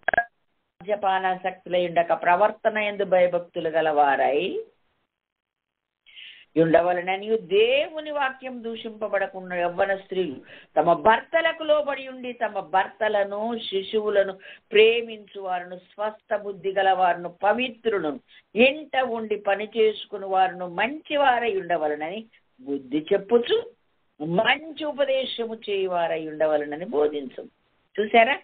మద్యపానాసక్తులై ఉండక ప్రవర్తన యందు భయభక్తులు గలవారై ఉండవలనని దేవుని వాక్యం దూషింపబడకుండా యవ్వన స్త్రీలు తమ భర్తలకు లోబడి ఉండి తమ భర్తలను, శిశువులను ప్రేమించు వారును, స్వస్థ బుద్ధి గల వారును, పవిత్రులను, ఇంట ఉండి పని చేసుకుని వారును మంచివారై ఉండవలనని బుద్ధి చెప్పుచు మంచి ఉపదేశము చేయవారై ఉండవలనని బోధించు. చూసారా?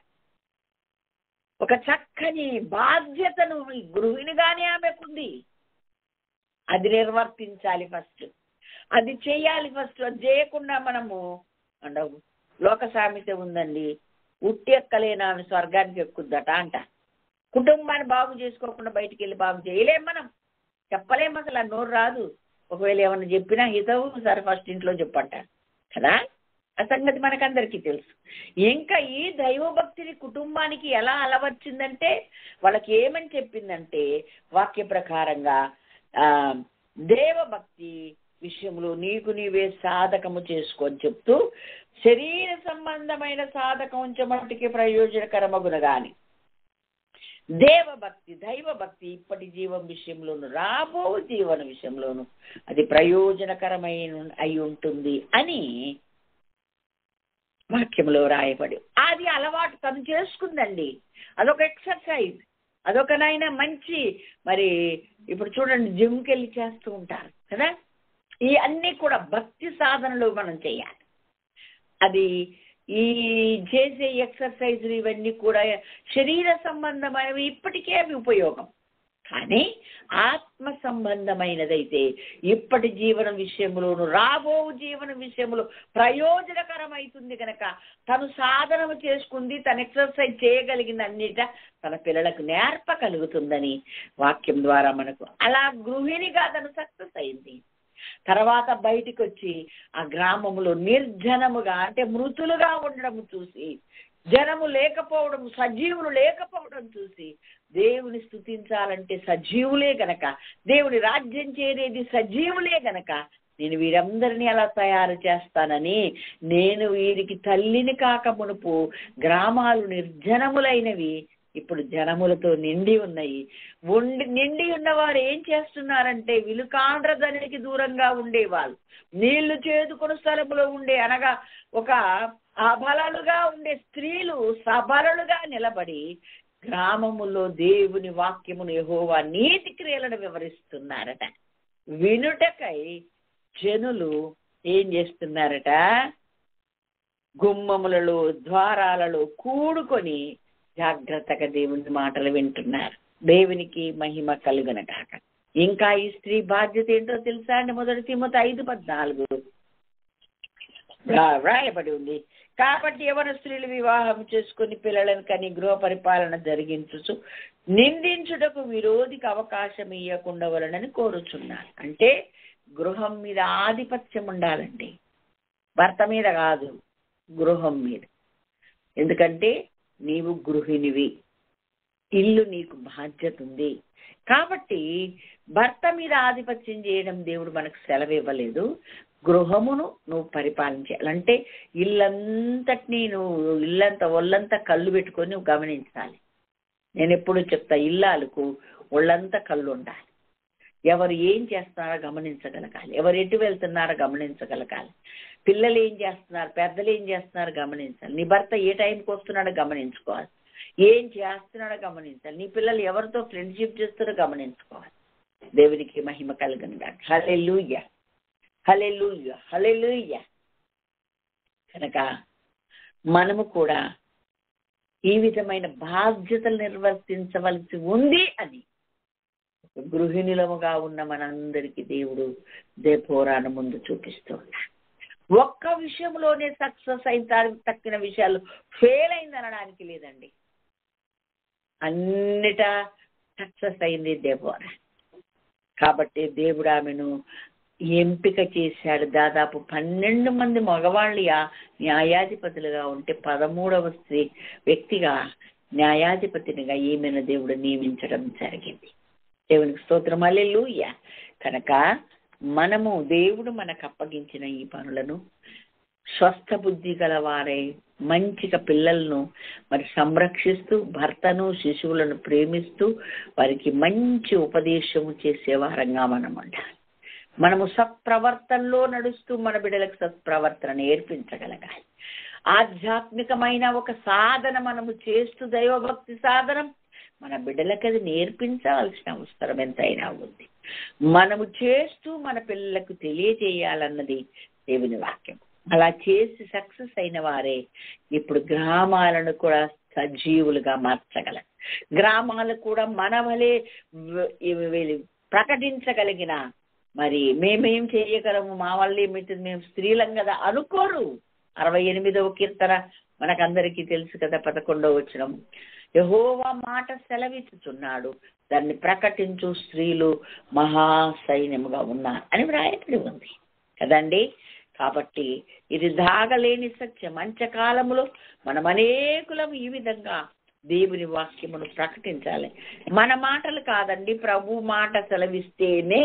ఒక చక్కని బాధ్యతను గృహిణిగానే ఆమెకుంది. అది నిర్వర్తించాలి ఫస్ట్, అది చేయాలి ఫస్ట్. అది చేయకుండా మనము లోక సామెత ఉందండి, ఉట్టి ఎక్కలేనా ఆమె స్వర్గానికి ఎక్కుద్దట అంట. కుటుంబాన్ని బాగు చేసుకోకుండా బయటికి వెళ్ళి బాగు చేయలేం, మనం చెప్పలేం, అసలు ఆ నోరు రాదు. ఒకవేళ ఏమన్నా చెప్పినా హితవు సరే ఫస్ట్ ఇంట్లో చెప్పంటారు కదా. ఆ సంగతి మనకందరికీ తెలుసు. ఇంకా ఈ దైవభక్తిని కుటుంబానికి ఎలా అలవర్చిందంటే, వాళ్ళకి ఏమని చెప్పిందంటే వాక్య ప్రకారంగా దేవభక్తి విషయంలో నీకు నీవే సాధకము చేసుకొని చెప్తూ, శరీర సంబంధమైన సాధకం ఉంచమటికి ప్రయోజనకరమగున గాని దైవభక్తి ఇప్పటి జీవం విషయంలోను రాబో జీవన విషయంలోను అది ప్రయోజనకరమైన అయి ఉంటుంది అని వాక్యంలో రాయబడి, అది అలవాటు తను చేసుకుందండి. అదొక ఎక్సర్సైజ్, అదొకనైనా మంచి. ఇప్పుడు చూడండి, జిమ్కి వెళ్ళి చేస్తూ ఉంటారు కదా. ఈ అన్నీ కూడా భక్తి సాధనలు మనం చేయాలి. అది ఈ చేసే ఎక్సర్సైజులు ఇవన్నీ కూడా శరీర సంబంధమైనవి, ఇప్పటికే అవి ఉపయోగం. కానీ ఆత్మ సంబంధమైనదైతే ఇప్పటి జీవన విషయంలోను రాబో జీవన విషయంలో ప్రయోజనకరమైతుంది కనుక తను సాధనము చేసుకుంది, తను ఎక్సర్సైజ్ చేయగలిగింది అన్నిట తన పిల్లలకు నేర్పగలుగుతుందని వాక్యం ద్వారా మనకు. అలా గృహిణిగా తను సక్సెస్ అయింది. తర్వాత బయటికి వచ్చి ఆ గ్రామంలో నిర్జనముగా, అంటే మృతులుగా ఉండడం చూసి, జనము లేకపోవడం, సజీవులు లేకపోవడం చూసి, దేవుని స్తుతించాలంటే సజీవులే గనక, దేవుని రాజ్యం చేరేది సజీవులే గనక నేను వీరందరినీ అలా తయారు చేస్తానని, నేను వీరికి తల్లిని కాక మునుపు గ్రామాలు నిర్జనములైనవి ఇప్పుడు జనములతో నిండి ఉన్నాయి. నిండి ఉన్నవారు ఏం చేస్తున్నారంటే విలుకాండ్రదనికి దూరంగా ఉండేవాళ్ళు, నీళ్లు చేదుకుని స్థలములో ఉండే, అనగా ఒక అబలలుగా ఉండే స్త్రీలు సబలులుగా నిలబడి గ్రామములో దేవుని వాక్యమును, యెహోవా నీతి క్రియలను వివరిస్తున్నారట. వినుటకై జనులు ఏం చేస్తున్నారట, గుమ్మములలో ద్వారాలలో కూడుకొని జాగ్రత్తగా దేవుని మాటలు వింటున్నారు. దేవునికి మహిమ కలుగును గాక. ఇంకా ఈ స్త్రీ బాధ్యత ఏంటో తెలుసా అండి? 1 తిమోతి 5:14 వ్రాయబడి ఉంది. కాబట్టి యవన స్త్రీలు వివాహం చేసుకుని పిల్లలను కని గృహ పరిపాలన జరిగించు, నిందించుటకు విరోధికి అవకాశం ఇవ్వకుండా వలనని కోరుచున్నారు. అంటే గృహం మీద ఆధిపత్యం ఉండాలండి, భర్త మీద కాదు, గృహం మీద. ఎందుకంటే నీవు గృహిణివి, ఇల్లు నీకు బాధ్యత ఉంది. కాబట్టి భర్త మీద ఆధిపత్యం చేయడం దేవుడు మనకు సెలవు ఇవ్వలేదు. గృహమును నువ్వు పరిపాలించాలంటే ఇల్లంతటినీ ఇల్లంతా ఒళ్ళంతా కళ్ళు పెట్టుకొని నువ్వు గమనించాలి. నేను ఎప్పుడు చెప్తా, ఇల్లాలకు ఒళ్ళంతా కళ్ళు ఉండాలి. ఎవరు ఏం చేస్తున్నారో గమనించగలగాలి, ఎవరు ఎటు వెళ్తున్నారో గమనించగలగాలి, పిల్లలు ఏం చేస్తున్నారు, పెద్దలు ఏం చేస్తున్నారు గమనించాలి, నీ భర్త ఏ టైంకి వస్తున్నాడో గమనించుకోవాలి, ఏం చేస్తున్నాడో గమనించాలి, నీ పిల్లలు ఎవరితో ఫ్రెండ్షిప్ చేస్తున్నారో గమనించుకోవాలి. దేవునికి మహిమ కలుగును గాక. హల్లెలూయా, హల్లెలూయా, హల్లెలూయా. కనుక మనము కూడా ఈ విధమైన బాధ్యతలు నిర్వర్తించవలసి ఉంది అని గృహిణులముగా ఉన్న మనందరికీ దేవుడు దేపోరాను ముందు చూపిస్తూ ఉన్నాడు. ఒక్క విషయంలోనే సక్సెస్ అయిన తక్కిన విషయాలు ఫెయిల్ అయింది అనడానికి లేదండి. అన్నిటా సక్సెస్ అయింది దేపోరా. కాబట్టి దేవుడు ఆమెను ఎంపిక చేశాడు. దాదాపు 12 మంది మగవాళ్ళు న్యాయాధిపతులుగా ఉంటే 13వ వ్యక్తిగా న్యాయాధిపతినిగా ఈమెను దేవుడు నియమించడం జరిగింది. దేవునికి స్తోత్రం, హల్లెలూయా. కనుక మనము దేవుడు మనకు అప్పగించిన ఈ పనులను స్వస్థ బుద్ధి గలవారై మంచిగా పిల్లలను మరి సంరక్షిస్తూ, భర్తను శిశువులను ప్రేమిస్తూ వారికి మంచి ఉపదేశము చేసే వారంగా మనం ఉండాలి. మనము సత్ప్రవర్తనలో నడుస్తూ మన బిడ్డలకు సత్ప్రవర్తన నేర్పించగలగాలి. ఆధ్యాత్మికమైన ఒక సాధన మనము చేస్తూ, దైవభక్తి సాధనం మన బిడ్డలకు అది నేర్పించవలసిన అవసరం ఎంతైనా ఉంది. మనము చేస్తూ మన పిల్లలకు తెలియజేయాలన్నది దేవుని వాక్యం. అలా చేసి సక్సెస్ అయిన వారే ఇప్పుడు గ్రామాలను కూడా సజీవులుగా మార్చగలరు. గ్రామాలు కూడా మన వలె ప్రకటించగలిగిన, మరి మేమేం చేయగలము, మా వల్ల ఏమిటి, మేము స్త్రీలం కదా అనుకోరు. 68వ కీర్తన మనకందరికీ తెలుసు కదా, 11వ వచనం, యెహోవా మాట సెలవిచ్చుచున్నాడు, దాన్ని ప్రకటించు స్త్రీలు మహాసైన్యముగా ఉన్నారు అని వ్రాయబడి ఉంది కదండి. కాబట్టి ఇది దాగలేని సత్యం. అంత్యకాలములో మనం అనేకులం ఈ విధంగా దేవుని వాక్యమును ప్రకటించాలి. మన మాటలు కాదండి, ప్రభు మాట సెలవిస్తేనే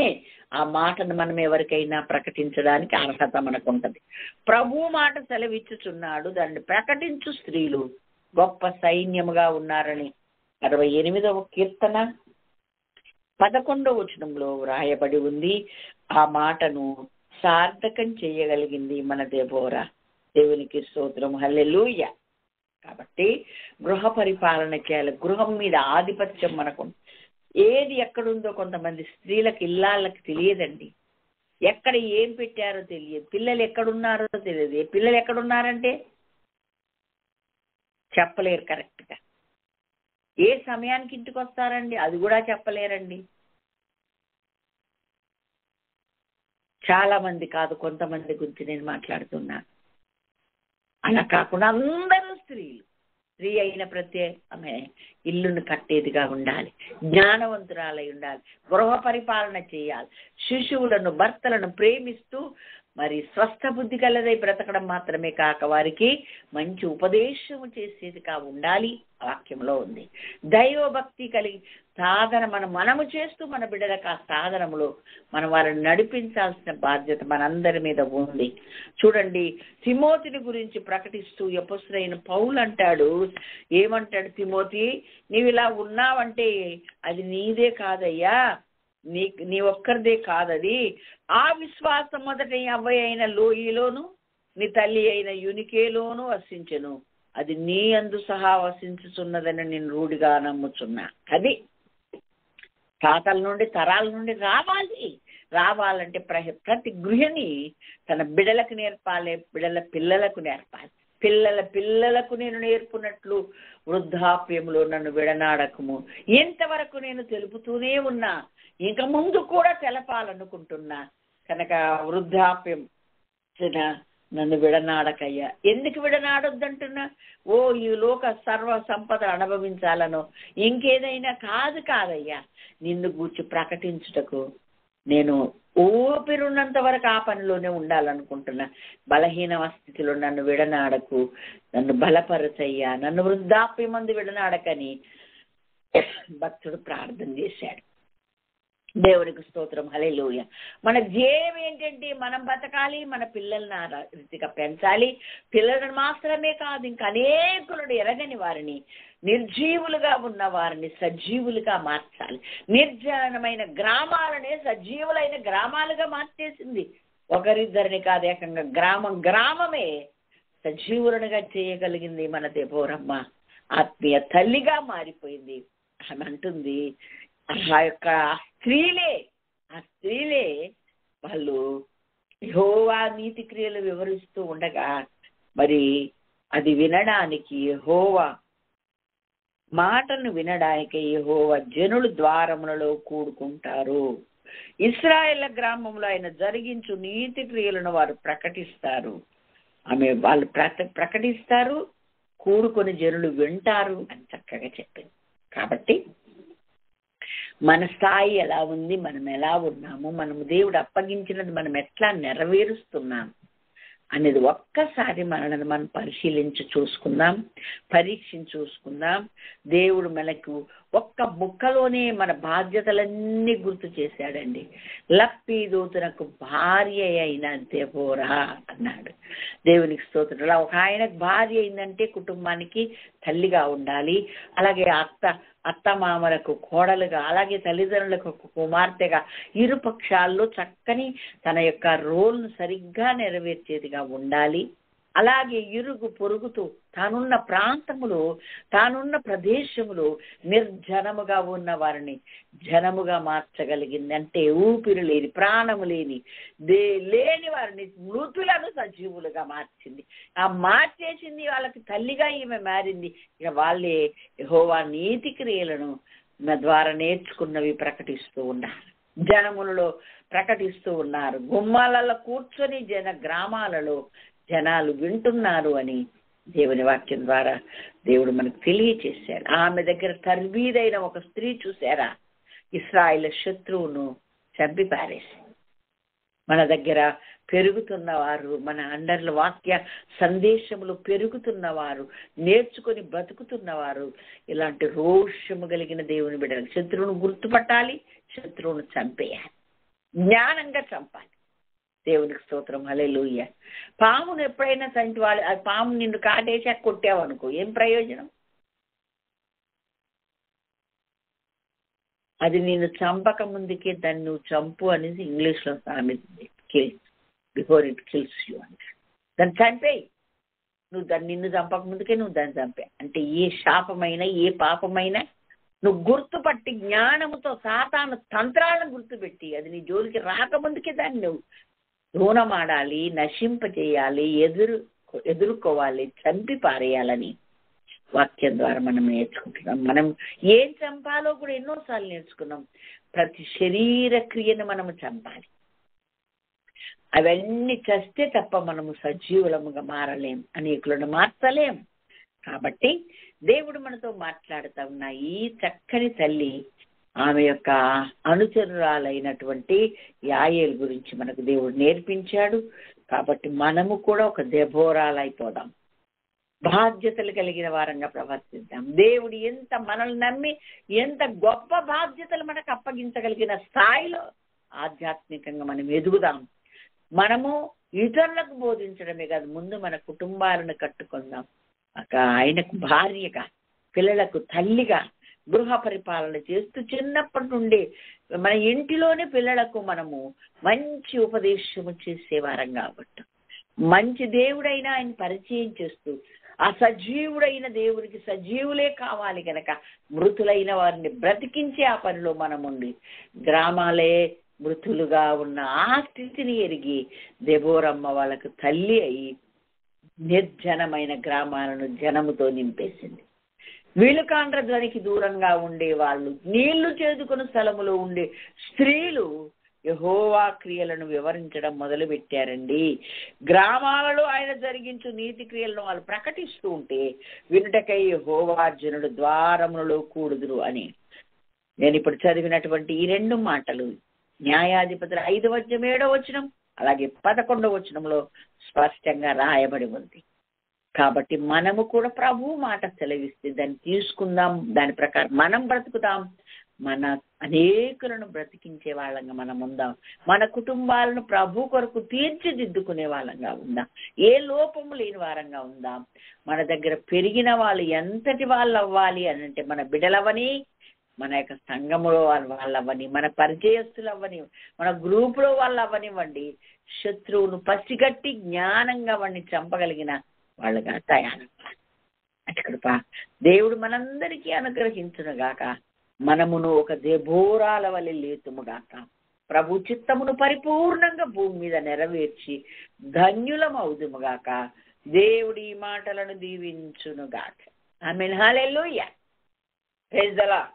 ఆ మాటను మనం ఎవరికైనా ప్రకటించడానికి అర్హత మనకు ఉంటుంది. ప్రభు మాట సెలవిచ్చుచున్నాడు, దాన్ని ప్రకటించు స్త్రీలు గొప్ప సైన్యముగా ఉన్నారని 68వ కీర్తన 11వ వచనంలో వ్రాయబడి ఉంది. ఆ మాటను సార్థకం చేయగలిగింది మన దెబోరా. దేవునికి స్తోత్రం, హల్లెలూయా. కాబట్టి గృహ పరిపాలన చేయాలి. గృహం మీద ఆధిపత్యం మనకు ఏది ఎక్కడుందో కొంతమంది స్త్రీలకు, ఇల్లాళ్ళకి తెలియదండి. ఎక్కడ ఏం పెట్టారో తెలియదు, పిల్లలు ఎక్కడున్నారో తెలియదు. పిల్లలు ఎక్కడున్నారంటే చెప్పలేరు కరెక్ట్గా. ఏ సమయానికి ఇంటికి వస్తారండి అది కూడా చెప్పలేరండి. చాలా మంది కాదు, కొంతమంది గురించి నేను మాట్లాడుతున్నాను. అలా కాకుండా అందరూ స్త్రీలు, స్త్రీ అయిన ప్రతి ఆమె ఇల్లును కట్టేదిగా ఉండాలి, జ్ఞానవంతురాలై ఉండాలి, గృహ పరిపాలన చేయాలి, శిశువులను భర్తలను ప్రేమిస్తూ మరి స్వస్థ బుద్ధి కలదై బ్రతకడం మాత్రమే కాక వారికి మంచి ఉపదేశం చేసేదిగా ఉండాలి వాక్యంలో ఉంది. దైవభక్తి కలిగి సాధన మనము చేస్తూ మన బిడ్డలకు ఆ సాధనములో మనం వారిని నడిపించాల్సిన బాధ్యత మనందరి మీద ఉంది. చూడండి, తిమోతిని గురించి ప్రకటిస్తూ అపోస్తలుడైన పౌలు అంటాడు, ఏమంటాడు, తిమోతి నీవు ఇలా ఉన్నావంటే అది నీదే కాదయ్యా, నీ ఒక్కరిదే కాదది. ఆ విశ్వాసం మొదట అవ్వయి అయిన లోయలోను నీ తల్లి అయిన యునికేలోను వసించెను, అది నీ అందు సహా వసించుచున్నదని నేను రూఢిగా నమ్ముచున్నా. అది తాతల నుండి తరాల నుండి రావాలంటే ప్రతి గృహిణి తన బిడ్డలకు నేర్పాలి, బిడ్డల పిల్లలకు నేర్పాలి. పిల్లలకు నేను నేర్పునట్లు వృద్ధాప్యంలో నన్ను విడనాడకము. ఇంతవరకు నేను తెలుపుతూనే ఉన్నా, ఇంక ముందు కూడా తెలపాలనుకుంటున్నా. కనుక వృద్ధాప్యం నన్ను విడనాడకయ్యా. ఎందుకు విడనాడొద్దంటున్నా? ఈ లోక సర్వ సంపద అనుభవించాలనో ఇంకేదైనా కాదయ్యా, నిన్ను గూర్చి ప్రకటించుటకు నేను ఊపిరున్నంత వరకు ఆ పనిలోనే ఉండాలనుకుంటున్నా. బలహీన స్థితిలో నన్ను విడనాడకు, నన్ను బలపరచయ్యా, నన్ను వృద్ధాప్యమందు విడనాడకని భక్తుడు ప్రార్థన చేశాడు. దేవునికి స్తోత్రం, హల్లెలూయా. మన ధ్యేయం ఏంటంటే మనం బతకాలి, మన పిల్లల్ని ఆ రీతిగా పెంచాలి. పిల్లలను మాత్రమే కాదు, ఇంకా అనేకులను ఎరగని వారిని, నిర్జీవులుగా ఉన్న వారిని సజీవులుగా మార్చాలి. నిర్జనమైన గ్రామాలనే సజీవులైన గ్రామాలుగా మార్చేసింది. ఒకరిద్దరిని కాదు, ఏకంగా గ్రామమే సజీవులనుగా చేయగలిగింది మన దెబోరమ్మ. ఆత్మీయ తల్లిగా మారిపోయింది. ఆమె అంటుంది, ఆ యొక్క స్త్రీలే వాళ్ళు యెహోవా నీతి క్రియలు వివరిస్తూ ఉండగా మరి అది వినడానికి యెహోవా మాటను వినడానికి యెహోవా జనులు ద్వారములలో కూడుకుంటారు. ఇశ్రాయేల్ గ్రామంలో ఆయన జరిగించు నీతి క్రియలను వారు ప్రకటిస్తారు. వాళ్ళు ప్రకటిస్తారు, కూడుకొని జనులు వింటారు అని చక్కగా చెప్పింది. కాబట్టి మన స్థాయి ఎలా ఉంది, మనం ఎలా ఉన్నాము, మనము దేవుడు అప్పగించినది మనం ఎట్లా నెరవేరుస్తున్నాం అనేది ఒక్కసారి మనల్ని మనం పరీక్షించి చూసుకుందాం. దేవుడు మనకు ఒక్క ముక్కలోనే మన బాధ్యతలన్నీ గుర్తు చేశాడండి. లప్పీదూతనకు భార్య అయిన దెబోరా అన్నాడు. దేవునికి స్తోత్రం. ఒక ఆయనకు భార్య అయిందంటే కుటుంబానికి తల్లిగా ఉండాలి, అలాగే అత్తమామలకు కోడలుగా, అలాగే తల్లిదండ్రులకు కుమార్తెగా, ఇరు పక్షాల్లో చక్కని తన యొక్క రోల్ను సరిగ్గా నెరవేర్చేదిగా ఉండాలి. అలాగే ఇరుగు పొరుగుతూ తానున్న ప్రాంతములో, తానున్న ప్రదేశములో నిర్జనముగా ఉన్న వారిని జనముగా మార్చగలిగింది. అంటే ఊపిరి లేని, ప్రాణము లేని వారిని మృతులను సజీవులుగా మార్చింది. ఆ మార్చేసింది, వాళ్ళకి తల్లిగా ఈమె మారింది. ఇక వాళ్ళే యెహోవా నీతి క్రియలను ద్వారా నేర్చుకున్నవి ప్రకటిస్తూ ఉన్నారు, జనములలో ప్రకటిస్తూ ఉన్నారు. గుమ్మాలలో కూర్చొని గ్రామాలలో జనాలు వింటున్నారు అని దేవుని వాక్యం ద్వారా దేవుడు మనకు తెలియచేశాడు. ఆమె దగ్గర తర్బీదైన ఒక స్త్రీ చూసారా, ఇశ్రాయేలు శత్రువును చంపి పారేసి. మన దగ్గర పెరుగుతున్నవారు, మన అండర్ల వాక్య సందేశములు పెరుగుతున్నవారు, నేర్చుకొని బ్రతుకుతున్నవారు, ఇలాంటి రోషము కలిగిన దేవుని బిడ్డలు శత్రువును గుర్తుపట్టాలి, శత్రువును చంపేయాలి, జ్ఞానంగా చంపాలి. దేవునికి స్తోత్రం, హల్లెలూయా. పామును ఎప్పుడైనా వాళ్ళు ఆ పాము నిన్ను కాటేసి కొట్టావనుకో, ఏం ప్రయోజనం? అది నిన్ను చంపక ముందుకే దాన్ని నువ్వు చంపు అనేది ఇంగ్లీష్లో సామెత, బిఫోర్ ఇట్ కిల్స్ యూ అంటాడు. దాన్ని చంపేయి, నువ్వు నిన్ను చంపక ముందుకే నువ్వు దాన్ని చంపే. అంటే ఏ శాపమైనా, ఏ పాపమైనా నువ్వు గుర్తుపట్టి జ్ఞానముతో సాతాను తంత్రాలను గుర్తుపెట్టి అది నీ జోలికి రాకముందుకే దాన్ని నువ్వు దూనమాడాలి, నశింపజేయాలి, ఎదుర్కోవాలి, చంపి పారేయాలని వాక్యం ద్వారా మనం నేర్చుకుంటున్నాం. మనం ఏం చంపాలో కూడా ఎన్నోసార్లు నేర్చుకున్నాం. ప్రతి శరీర క్రియను మనము చంపాలి. అవన్నీ చస్తే తప్ప మనము సజీవులముగా మారలేం, అనేకులను మార్చలేం. కాబట్టి దేవుడు మనతో మాట్లాడుతూ ఉన్న ఈ చక్కని తల్లి ఆమె యొక్క అనుచరురాలైనటువంటి యాయేలు గురించి మనకు దేవుడు నేర్పించాడు. కాబట్టి మనము కూడా ఒక దెబోరాలైపోదాం, బాధ్యతలు కలిగిన వారంగా ప్రవర్తిద్దాం. దేవుడు ఎంత మనల్ని నమ్మి ఎంత గొప్ప బాధ్యతలు మనకు అప్పగించగలిగిన స్థాయిలో ఆధ్యాత్మికంగా మనం ఎదుగుదాం. మనము ఇతరులకు బోధించడమే కాదు, ముందు మన కుటుంబాలను కట్టుకుందాం. ఆయనకు భార్యగా, పిల్లలకు తల్లిగా గృహ పరిపాలన చేస్తూ చిన్నప్పటి నుండి మన ఇంటిలోనే పిల్లలకు మనము మంచి ఉపదేశము చేసేవారం కాబట్టి, మంచి దేవుడైన ఆయన పరిచయం చేస్తూ, ఆ సజీవుడైన దేవుడికి సజీవులే కావాలి కనుక మృతులైన వారిని బ్రతికించే ఆ పనిలో మనం ఉండి, గ్రామాలే మృతులుగా ఉన్న ఆ స్థితిని ఎరిగి దెబోరమ్మ వాళ్ళకు తల్లి అయి నిర్జనమైన గ్రామాలను జనముతో నింపేసింది. వీలుకాండ్ర ధ్వనికి దూరంగా ఉండే వాళ్ళు, నీళ్లు చేదుకుని స్థలములో ఉండే స్త్రీలు యెహోవా క్రియలను వివరించడం మొదలు పెట్టారండి. గ్రామాలలో ఆయన జరిగించు నీతి క్రియలను వాళ్ళు ప్రకటిస్తూ ఉంటే వినుటకై యెహోవా జనుడు ద్వారములలో కూడుదురు అని. నేను ఇప్పుడు చదివినటువంటి ఈ 2 మాటలు న్యాయాధిపతుల 5:7 అలాగే 11 స్పష్టంగా రాయబడి ఉంది. కాబట్టి మనము కూడా ప్రభు మాట సెలవిస్తే దాన్ని తీసుకుందాం, దాని ప్రకారం మనం బ్రతుకుతాం, మన అనేకులను బ్రతికించే వాళ్ళంగా మనం ఉందాం, మన కుటుంబాలను ప్రభు కొరకు తీర్చిదిద్దుకునే వాళ్ళంగా ఉందాం, ఏ లోపము లేని వారంగా ఉందాం. మన దగ్గర పెరిగిన వాళ్ళు ఎంతటి వాళ్ళు అవ్వాలి అని అంటే, మన బిడ్డలవని, మన యొక్క సంఘములో వాళ్ళు అవ్వని, మన పరిచయస్తులు అవ్వని, మన గ్రూపులో వాళ్ళు అవ్వనివ్వండి, శత్రువును పసిగట్టి జ్ఞానంగా వాడిని చంపగలిగిన వాళ్ళుగా తయారవ్వాలి. అటు కృప దేవుడు మనందరికీ అనుగ్రహించునుగాక. మనమును ఒక దెబోరాల వలె లేతుముగాక. ప్రభు చిత్తమును పరిపూర్ణంగా భూమి మీద నెరవేర్చి ధన్యులమవుదుముగాక. దేవుడి మాటలను దీవించునుగాక. ఆమేన్. హల్లెలూయా. Praise the lord.